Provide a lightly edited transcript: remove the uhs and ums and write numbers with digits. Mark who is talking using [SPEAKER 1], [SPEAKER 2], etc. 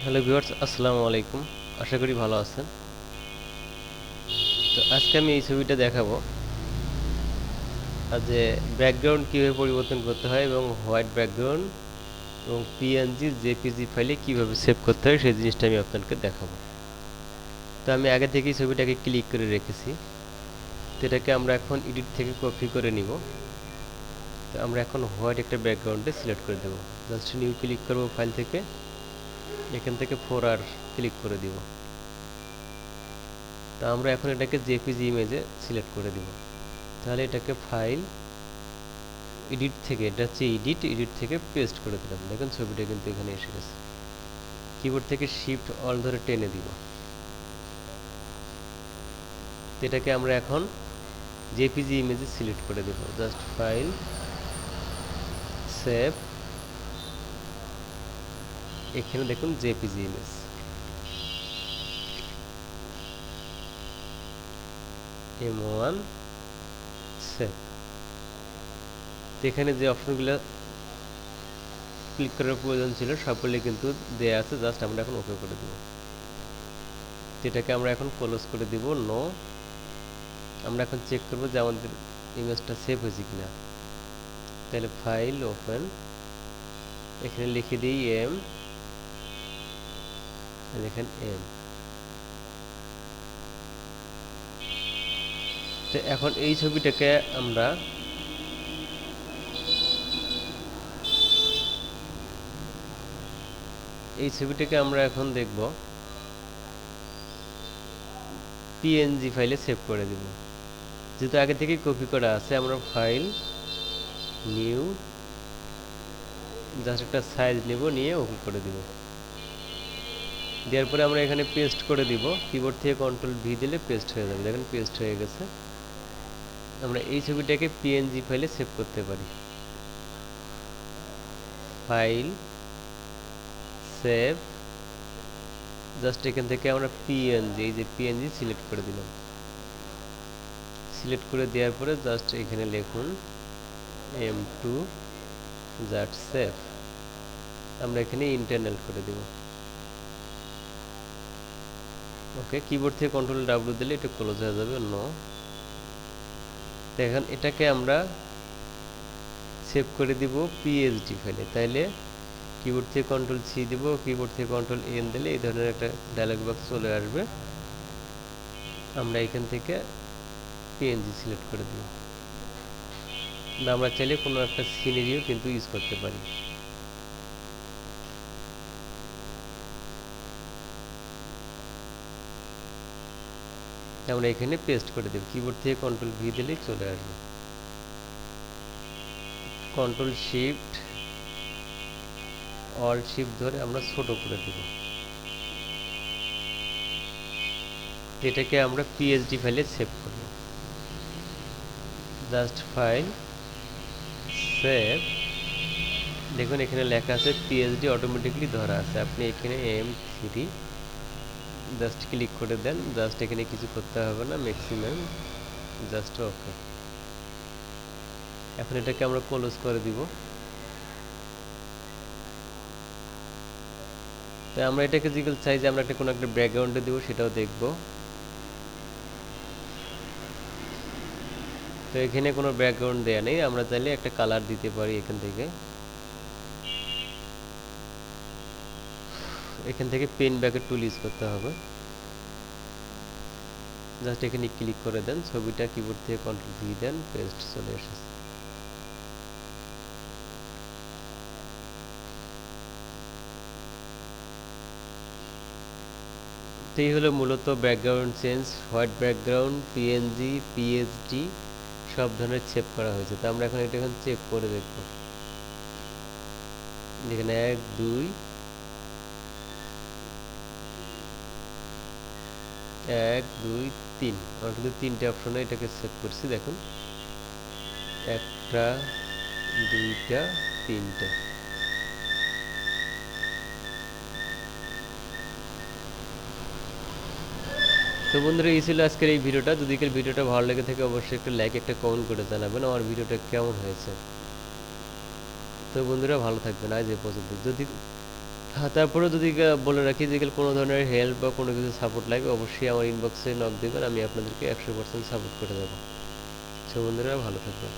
[SPEAKER 1] Hello viewers, আসসালামু আলাইকুম। আশা করি ভালো আছেন। তো আজকে আমি এই ছবিটা দেখাবো যে ব্যাকগ্রাউন্ড কীভাবে পরিবর্তন করতে হয় এবং হোয়াইট ব্যাকগ্রাউন্ড এবং পিএনজি জেপিজি ফাইলে কীভাবে সেভ করতে হয় সেই জিনিসটা আমি আপনাদেরকে দেখাবো। তো আমি আগে থেকেই ছবিটাকে ক্লিক করে রেখেছি। তো এটাকে আমরা এখন এডিট থেকে কপি করে নিব। তো আমরা এখন হোয়াইট একটা ব্যাকগ্রাউন্ডে সিলেক্ট করে দেবো। জাস্ট নিউ ক্লিক করবো ফাইল থেকে, এখান থেকে 4R ক্লিক করে দিব। তো আমরা এখন এটাকে জেপিজি ইমেজে সিলেক্ট করে দিব। তাহলে এটাকে ফাইল এডিট থেকে, এটা হচ্ছে এডিট থেকে পেস্ট করে দিলাম। দেখুন ছবিটা কিন্তু এখানে এসে গেছে। কিবোর্ড থেকে শিফট অল ধরে টেনে দিব। তো এটাকে আমরা এখন জেপিজি ইমেজে সিলেক্ট করে দেব। জাস্ট ফাইল, সেভ, এখানে দেখুন জেপিজি ইমেজ, M1 সেভ। তো এখানে যে অপশনগুলো ক্লিক করার প্রয়োজন ছিল সবগুলো কিন্তু দেয়া আছে, জাস্ট আমরা এখন ওকে করে দেব। এটাকে আমরা এখন ক্লোজ করে দিব, নো। আমরা এখন চেক করব যে আমাদের ইমেজটা সেভ হয়েছে কিনা। তাহলে ফাইল, ওপেন, এখানে লিখে দিই এম, দেখেন এম। তো এখন এই ছবিটাকে আমরা এখন দেখব পিএনজি ফাইলে সেভ করে দিব। যেহেতু আগে থেকেই কপি করা আছে, আমরা ফাইল, নিউ, জাস্ট একটা সাইজ নেব, নিয়ে ওকে করে দিব। দেওয়ার পরে আমরা এখানে পেস্ট করে দিব। কিবোর্ড থেকে কন্ট্রোল ভি দিলে পেস্ট হয়ে যাবে। দেখেন পেস্ট হয়ে গেছে। আমরা এই ছবিটাকে পিএনজি ফাইলে সেভ করতে পারি। ফাইল, সেভ, জাস্ট এখান থেকে আমরা পিএনজি, এই যে পিএনজি সিলেক্ট করে দিলাম। সিলেক্ট করে দেওয়ার পরে জাস্ট এখানে লিখুন M2, জাস্ট সেভ। আমরা এখানে ইন্টারনাল করে দেব। ওকে, কিবোর্ড থেকে কন্ট্রোল ডাব্লিউ দিলে এটা ক্লোজ হয়ে যাবে, নো। এখন এটাকে আমরা সেভ করে দিব পিএসডি ফাইলে। তাইলে কিবোর্ড থেকে কন্ট্রোল সি দিব, কিবোর্ড থেকে কন্ট্রোল এন দিলে এই ধরনের একটা ডায়লগ বক্স চলে আসবে। আমরা এখান থেকে পিএনজি সিলেক্ট করে দিব। আমরা চাইলে কোনো একটা সিনারিও কিন্তু ইউজ করতে পারি। আমরা এখানে পেস্ট করে দেব। কিবোর্ড থেকে কন্ট্রোল ভি দিলেই চলে আসবে। কন্ট্রোল শিফট অল্ট শিফট ধরে আমরা ছোট করে দেব। এটাকে আমরা পিএসডি ফাইলে সেভ করব। Just file, save. দেখুন এখানে লেখা আছে পিএসডি অটোমেটিকলি ধরা আছে। আপনি এখানে M3 জাস্ট ক্লিক করে দেন। জাস্ট এখানে কিছু করতে হবে না, ম্যাক্সিমাম, জাস্ট ওকে। এখন এটাকে আমরা ক্লোজ করে দিব। তো আমরা এটাকে যেগুলো চাই যে আমরা কোনো একটা ব্যাকগ্রাউন্ডে দেবো, সেটাও দেখব। তো এখানে কোনো ব্যাকগ্রাউন্ড দেয়া নেই, আমরা চাইলে একটা কালার দিতে পারি। এখান থেকে পেন ব্যাকের টুল ইউজ করতে হবে। জাস্ট এখানে ক্লিক করে দেন, ছবিটা কিবোর্ড থেকে কন্ট্রোল ভি দেন, পেস্ট চলে এসেছে। তো এই হলো মূলত background change, white background, PNG, PSD সব ধরনের সেভ করা হয়েছে। তো আমরা এখন এটা চেক করে দেখব। এখানে 1 2 1 2 3 আমরা কিন্তু 3টে অপশনে এটাকে সেভ করছি। দেখুন 1টা 2টা 3টা। তো বন্ধুরা, এই ছিল আজকের এই ভিডিওটা। যদি ভিডিওটা ভালো লেগে থাকে অবশ্যই একটা লাইক, একটা কমেন্ট করে জানাবেন আমার ভিডিওটা কেমন হয়েছে। তো বন্ধুরা ভালো থাকবেন। আজ এ পর্যন্ত। যদি হ্যাঁ, তারপরেও যদি বলে রাখি যে কোনো ধরনের হেল্প বা কোনো কিছু সাপোর্ট লাগবে অবশ্যই আমার ইনবক্সে নক দিবেন, আমি আপনাদেরকে 100% সাপোর্ট করে দেবো। সো বন্ধুরা ভালো থাকবেন।